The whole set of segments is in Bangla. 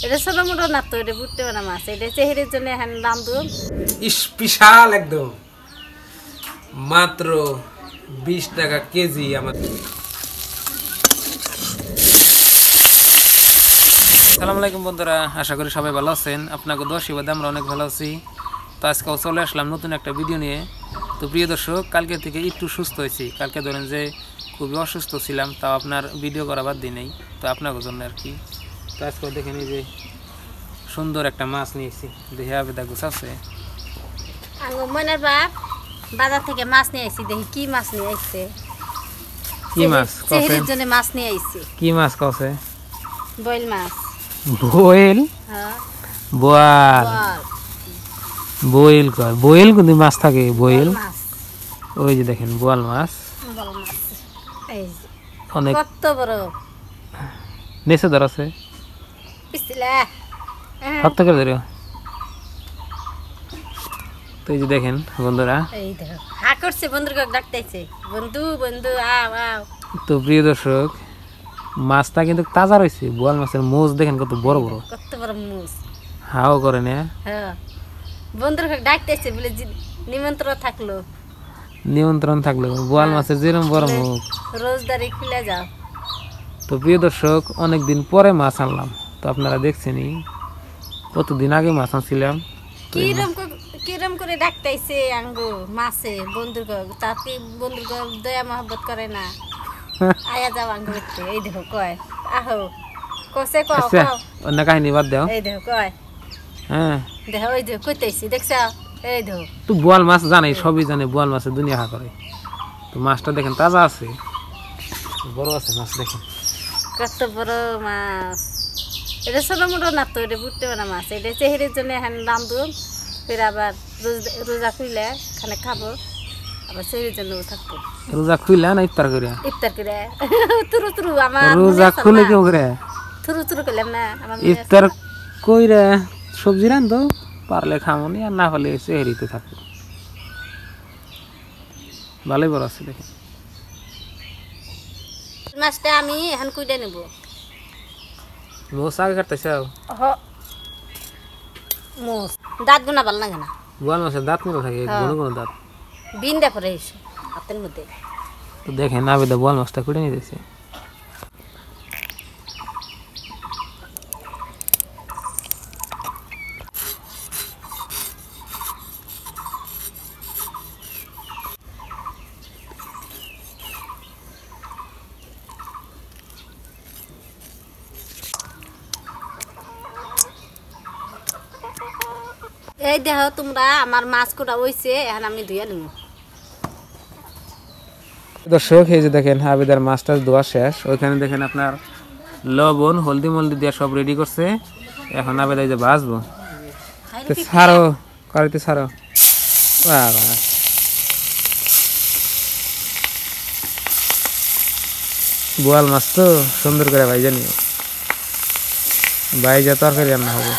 এটা ছোট মোটো না তো, এটা বুঝতে পারে মাছ, এটা চেহারের জন্য এখন দাম দেব। বিশাল একদম, মাত্র 20 টাকা কেজি আমাদের। আসসালামু আলাইকুম বন্ধুরা, আশা করি সবাই ভালো আছেন। আপনাকে দোয়া আশীর্বাদে আমরা অনেক ভালো আছি। তো আজকেও চলে আসলাম নতুন একটা ভিডিও নিয়ে। তো প্রিয় দর্শক, কালকে থেকে একটু সুস্থ হয়েছি। কালকে ধরেন যে খুবই অসুস্থ ছিলাম, তাও আপনার ভিডিও করা বাদ দিই নেই, তো আপনার জন্য আর কি। তো আজকেও দেখেন এই যে সুন্দর একটা মাছ নিয়েছি, দেখে আবেদা গুছাচ্ছে। মনের বাপ বাজার থেকে মাছ নিয়ে আইছি, দেখি কি মাছ নিয়ে আইছে। কি মাছ? চেহারের জন্য মাছ নিয়ে আইছি। কি মাছ কছে? বয়েল মাছ। বয়েল? হ্যাঁ, বোয়াল। বয়েল কয়, বয়েল কিন্তু মাছ থাকে, বয়েল। ওই যে দেখেন বোয়াল মাছ, অনেক কত বড় নেচে ধরাছে। হাত করে ধরো। তো এই যে দেখেন বন্ধুরা, এই দেখো হা করছে, বন্ধুকে ডাকতেছে, বন্ধু বন্ধু আও আও। তো প্রিয় দর্শক, মাছটা কিন্তু তাজা রয়েছে। বোয়াল মাছের মোজ দেখেন কত বড় বড়, কত বড় মুস। হাও করে না। হ্যাঁ, বন্ধুকে ডাকতেছে বলে নিমন্ত্রণ থাকলো। নিমন্ত্রণ থাকলো, বোয়াল মাছের যেরকম বড় মুখ, রোজদারি খুলে যাও। তো প্রিয় দর্শক, অনেকদিন পরে মাছ আনলাম। তো আপনারা দেখছেনই, কতদিন আগে মাছ আনছিলাম। কিরম করে ডাকতেছে আঙ্গু মাছে বন্ধুকে, তাকে বন্ধুকে দয়া মহব্বত করে না। আয়া যাও আঙ্গু দেখতে। এই দেখো কয় আহো, কসে কও কও। অন্য কাহিনী বাদ দাও। এই দেখো কয়, হ্যাঁ দেখো ওই দেখো কইতেছি, দেখছো? এই দেখো তো বোয়াল মাছ জানে, সবই জানে, বোয়াল মাছের দুনিয়া হা করে। তো মাছটা দেখেন তাজা আছে, বড় আছে মাছ, দেখেন কত বড় মাছ। এটা ছোট মোটো না তো, এটা বুঝতে পারে মাছ, এটা চেহারের জন্য এখন দাম দেব। ফের আবার রোজা খুইলে খানে খাবো, আবার চেহারের জন্য থাকবো। রোজা খুইলা না ইফতার করে? ইফতার করে তুরু তুরু। আমার রোজা খুলে কেউ করে তুরু তুরু করলাম না, আমার ইফতার কইরা সবজি রান্ধো, পারলে খামনি, আর না পারলে চেহারিতে থাকবো। ভালোই বড় আছে দেখেন। মাছটা আমি এখন কুইটা নেব। মোষ আগে কাটতেছে। মোষ দাঁত গুনা ভাল লাগে না। বোয়াল মাছের দাঁত মেলা থাকে, কোনো কোনো দাঁত বিন্দা করে এসে হাতের মধ্যে। তো দেখেন আবেদা বোয়াল মাছটা কুটে নিতেছে। এই দেখো তোমরা, আমার মাছ কোটা হইছে, এখন আমি ধুইয়া নিব। দর্শক, এই যে দেখেন আবেদার মাছটা ধোয়া শেষ। ওইখানে দেখেন আপনার লবণ হলদি মলদি দিয়ে সব রেডি করছে। এখন আবেদা এই যে ভাজবো। ছাড়ো কড়াইতে ছাড়ো। বাবা, বোয়াল মাছ তো সুন্দর করে ভাইজা নিও, ভাইজা তরকারি রান্না হবে।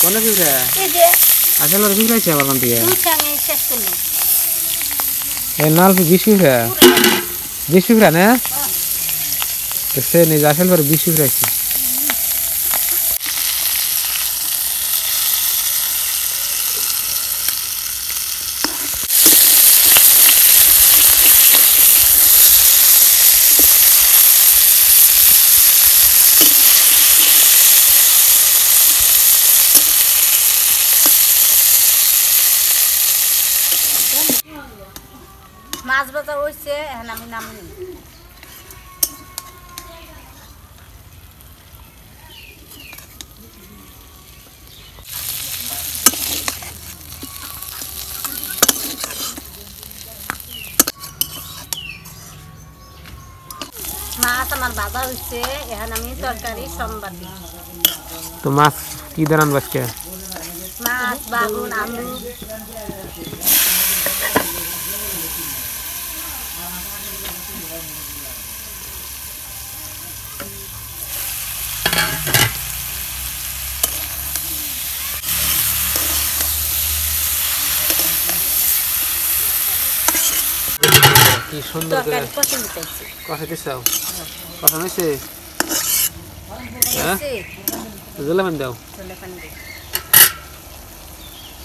কোন ফিফরা আসলে ফিফরাইছে আবার কোন দিকে? এই নাল 20 ফিফরা, 20 ফিফরা না? সে নিজে আসলে পরে 20 ফিফরাইছে। মাছ ভাজা হইছে, এখন আমি নামনি। মাছ আমার ভাজা হইছে, এখন আমি তরকারি সম্বাদ দিই। তো মাছ কি দাঁড়ান বাজকে? মাছ বাগুন আলু। কি সুন্দর করে তরকারি কষে নিতেছি কষা দিছাও কষা হইছে হ্যাঁ জলে পানি দাও চলে পানি দিই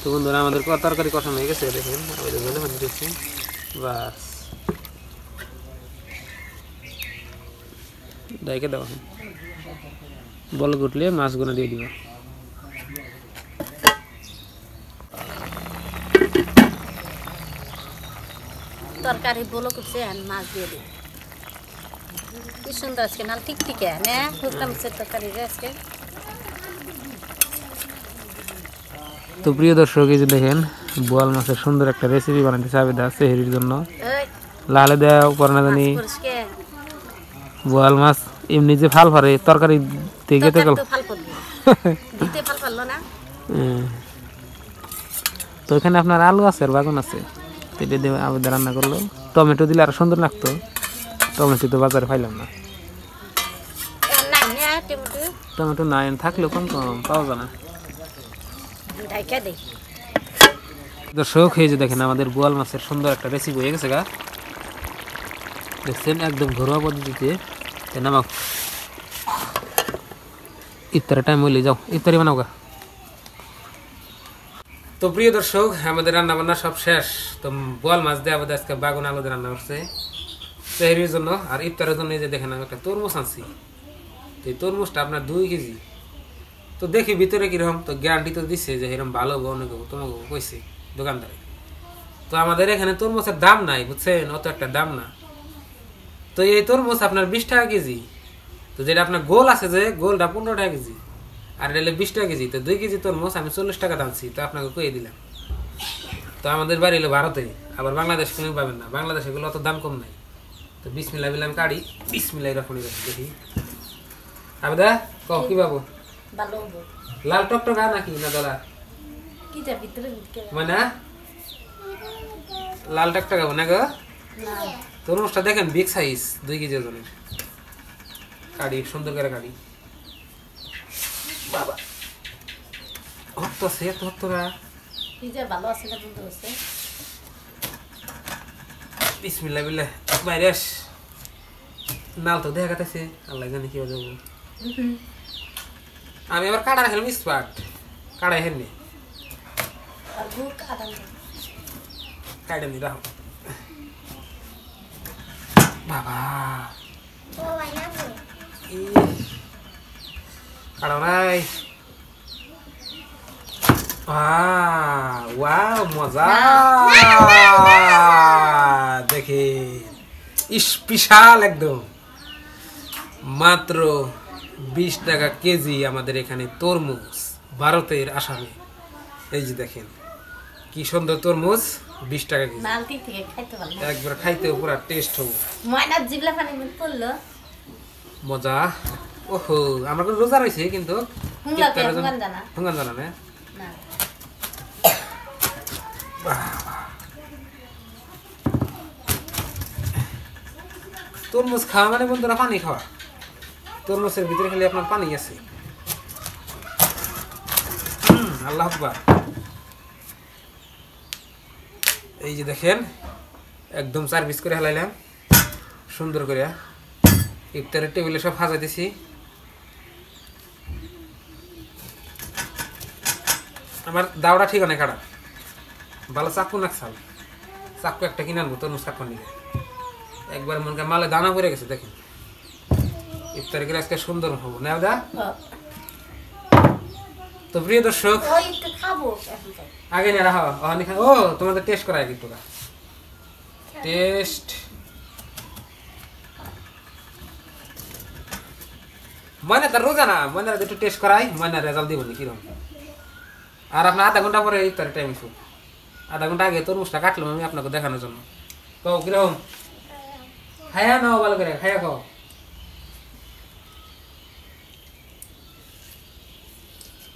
তো বন্ধুরা আমাদের তরকারি কষানো হয়ে গেছে দেখেন আমি তো জলে পানি দিচ্ছি বাস ডাইকে দাও বল গুটলে মাছগুলো দিয়ে দিবা তরকারি বলো করছে আর মাছ দিয়ে দিই কি সুন্দর আজকে নাল ঠিক ঠিক না হুকটা মিক্সের তরকারি আজকে তো প্রিয় দর্শক এই যে দেখেন বোয়াল মাছের সুন্দর একটা রেসিপি বানাইতেছে আবেদা সেহরির জন্য লালে দেওয়া পরে না জানি বোয়াল মাছ এমনি যে ফাল ফারে তরকারি থেকে তো দিতে ফাল পারলো না তো এখানে আপনার আলু আছে আর বাগুন আছে এটা দিয়ে আবেদা রান্না করলো টমেটো দিলে আর সুন্দর লাগতো টমেটো তো বাজারে পাইলাম না টমেটো নাই থাকলেও কম কম পাওয়া যায় না দর্শক এই যে দেখেন আমাদের বোয়াল মাছের সুন্দর একটা রেসিপি হয়ে গেছে গা দেখছেন একদম ঘরোয়া পদ্ধতিতে নামাও ইফতারের টাইম হইলে যাও ইফতারি বানাও গা তো প্রিয় দর্শক আমাদের রান্না বান্না সব শেষ তো বোয়াল মাছ দিয়ে আমাদের আজকে বাগুন আলু দিয়ে রান্না করছে সেহরির জন্য আর ইফতারের জন্য এই যে দেখেন আমি একটা তরমুজ আনছি তো এই তরমুজটা আপনার 2 কেজি তো দেখি ভিতরে কিরকম তো গ্যারান্টি তো দিচ্ছে যে এরকম ভালো হবো অনেক হবো তোমাকে কইছে দোকানদারে তো আমাদের এখানে তরমুজের দাম নাই বুঝছেন অত একটা দাম না তো এই তরমুজ আপনার 20 টাকা কেজি তো যেটা আপনার গোল আছে যে গোলটা 15 টাকা কেজি আর এটা 20 টাকা কেজি তো 2 কেজি তরমুজ আমি 40 টাকা দামছি তো আপনাকে কইয়ে দিলাম তো আমাদের বাড়ি হলো ভারতে আবার বাংলাদেশ কোনো পাবেন না বাংলাদেশে এগুলো অত দাম কম নাই তো বিসমিল্লাহ বিল্লাহ আমি কাটি বিসমিল্লাহ রাখুন দেখি আবেদা কও কি বাবু ভালো হবে লাল টকটকা নাকি না দলা কি যা ভিতরে মানে লাল টকটকা না গো তরমুজটা দেখেন বিগ সাইজ 2 কেজি ওজনের কাটি সুন্দর করে কাটি বাবা কত সে তোরা কি যা ভালো আছে না বন্ধু আছে বিসমিল্লাহ বিল্লাহ ভাইরাস নাল তো দেখা গেছে আল্লাহ জানে কি হবে আমি আবার কাটা রাখলাম স্পাট কাটাই হেননি আর বুক আদান কাটা নি রাখো বাবা ও আইনা কাটাও নাই ওয়াও মজা দেখে স্পেশাল একদম মাত্র 20 টাকা কেজি আমাদের এখানে তরমুজ ভারতের আসামে এই যে দেখেন কি সুন্দর তরমুজ 20 টাকা কেজি নালটি থেকে খাইতে ভালো একবার খাইতে পুরো টেস্ট হবে ময়না জিবলা পানি পড়লো মজা ওহো আমরা তো রোজা রইছে কিন্তু হুঙ্গান জানা হুঙ্গান জানা না না তরমুজ খাওয়া মানে বন্ধুরা পানি খাওয়া তরমুজের ভিতরে খালি আপনার পানি আছে আল্লাহ আকবার এই যে দেখেন একদম সার্ভিস করে হেলাইলাম সুন্দর করে ইফতারের টেবিলে সব সাজাই দিছি আমার দাওটা ঠিক অনেক কাটা ভালো চাকু না চাল চাকু একটা কিনে আনবো তরমুজ কাটবো নিয়ে একবার মনে করেন মালে দানা পড়ে গেছে দেখেন ইফতারি করে আজকে সুন্দর হবো না দা তো প্রিয় দর্শক আগে না রাখো ও তোমাদের টেস্ট করা কিন্তু টেস্ট মানে তার রোজা না মানে একটু টেস্ট করাই মানে রেজাল্ট দিব নি কিরকম আর আপনার আধা ঘন্টা পরে ইফতারের টাইম ইস্যু আধা ঘন্টা আগে তরমুজটা কাটলাম আমি আপনাকে দেখানোর জন্য কও কিরকম খায়া নাও ভালো করে খায়া খাও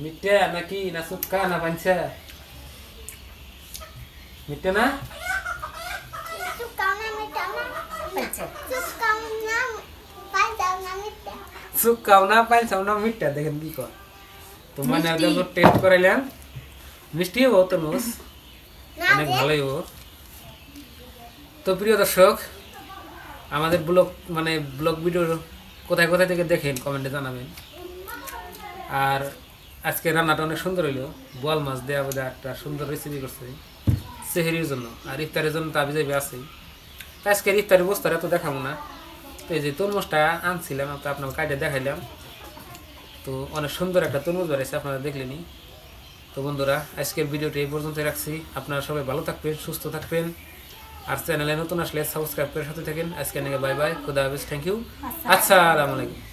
মিঠে নাকি না সুক্কা না পাঞ্চা মিঠে না সুক্কাও না পাঞ্চাও না মিঠা দেখেন কি কর তো মানে টেস্ট করাইলাম মিষ্টি হবো তরমুজ অনেক ভালোই হবো তো প্রিয় দর্শক আমাদের ব্লগ ভিডিও কোথায় কোথায় থেকে দেখেন কমেন্টে জানাবেন। আর আজকে রান্নাটা অনেক সুন্দর হইলো, বোয়াল মাছ দেওয়া বোধহয় একটা সুন্দর রেসিপি করছে সেহেরির জন্য, আর ইফতারের জন্য তো আবি যাবে আছেই। আজকের ইফতারের বস্তাটা তো দেখাবো না। তো এই যে তরমুজটা আনছিলাম তো আপনাকে কাটে দেখাইলাম, তো অনেক সুন্দর একটা তরমুজ বেড়েছে, আপনারা দেখলেনি। তো বন্ধুরা আজকের ভিডিওটি এই পর্যন্ত রাখছি। আপনারা সবাই ভালো থাকবেন, সুস্থ থাকবেন, আর চ্যানেলে নতুন আসলে সাবস্ক্রাইব করে সাথে থাকেন। আজকে বাই বাই, খুদা হাফেজ, থ্যাংক ইউ, আসসালামু আলাইকুম।